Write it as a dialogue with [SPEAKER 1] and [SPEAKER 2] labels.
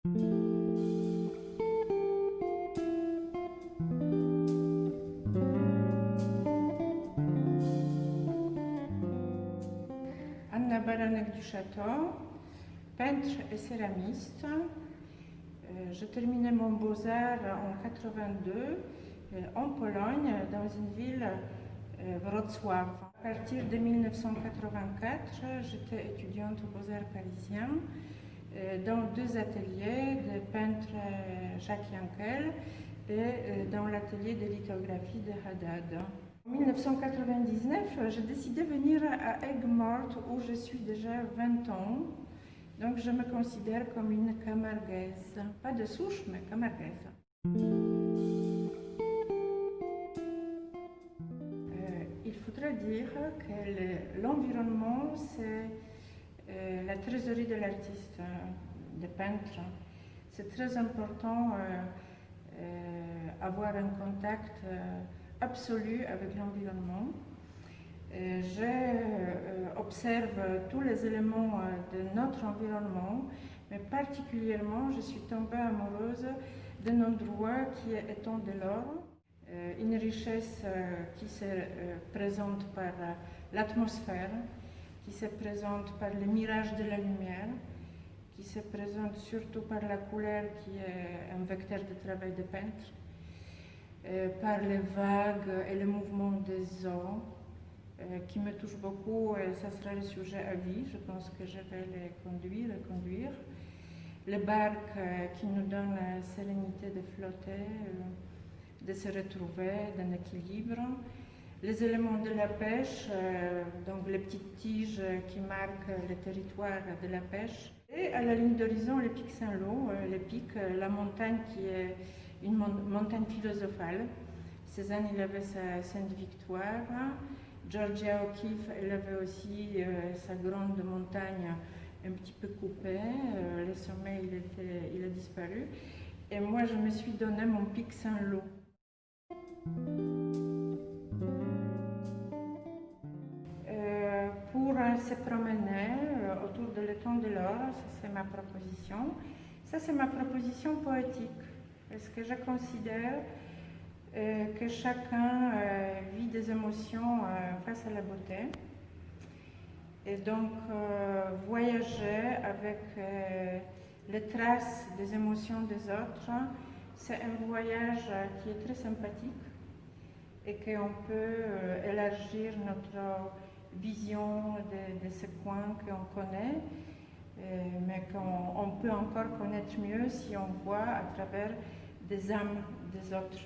[SPEAKER 1] Anna Baranek du Château, peintre et céramiste. Je terminais mon beaux-arts en 82 en Pologne, dans une ville, Wrocław. À partir de 1984, j'étais étudiante aux Beaux-Arts parisiens dans deux ateliers de peintre Jacques Yankel et dans l'atelier de lithographie de Haddad. En 1999, j'ai décidé de venir à Aigues-Mortes où je suis déjà 20 ans. Donc je me considère comme une camarguaise. Pas de souche, mais camarguaise. Il faudrait dire que l'environnement, c'est la trésorerie de l'artiste, de peintre. C'est très important avoir un contact absolu avec l'environnement. J'observe tous les éléments de notre environnement, mais particulièrement, je suis tombée amoureuse d'un endroit qui est étang de l'Or, une richesse qui se présente par l'atmosphère, qui se présente par le mirage de la lumière, qui se présente surtout par la couleur qui est un vecteur de travail de peintre, par les vagues et le mouvement des eaux, qui me touche beaucoup, et ça sera le sujet à vie, je pense que je vais les conduire. Les barques qui nous donnent la sérénité de flotter, de se retrouver, d'un équilibre. Les éléments de la pêche, donc les petites tiges qui marquent le territoire de la pêche. Et à la ligne d'horizon, les pics Saint-Lô, les pics, la montagne qui est une montagne philosophale. Cézanne, il avait sa Sainte Victoire. Georgia O'Keeffe, elle avait aussi sa grande montagne un petit peu coupée. Le sommet, il a disparu. Et moi, je me suis donné mon pic Saint-Lô. Pour se promener autour de l'étang de l'Or, ça c'est ma proposition. Ça c'est ma proposition poétique, parce que je considère que chacun vit des émotions face à la beauté. Et donc voyager avec les traces des émotions des autres, c'est un voyage qui est très sympathique et qu'on peut élargir notre vision de ce coin qu'on connaît, mais qu'on peut encore connaître mieux si on voit à travers des âmes des autres.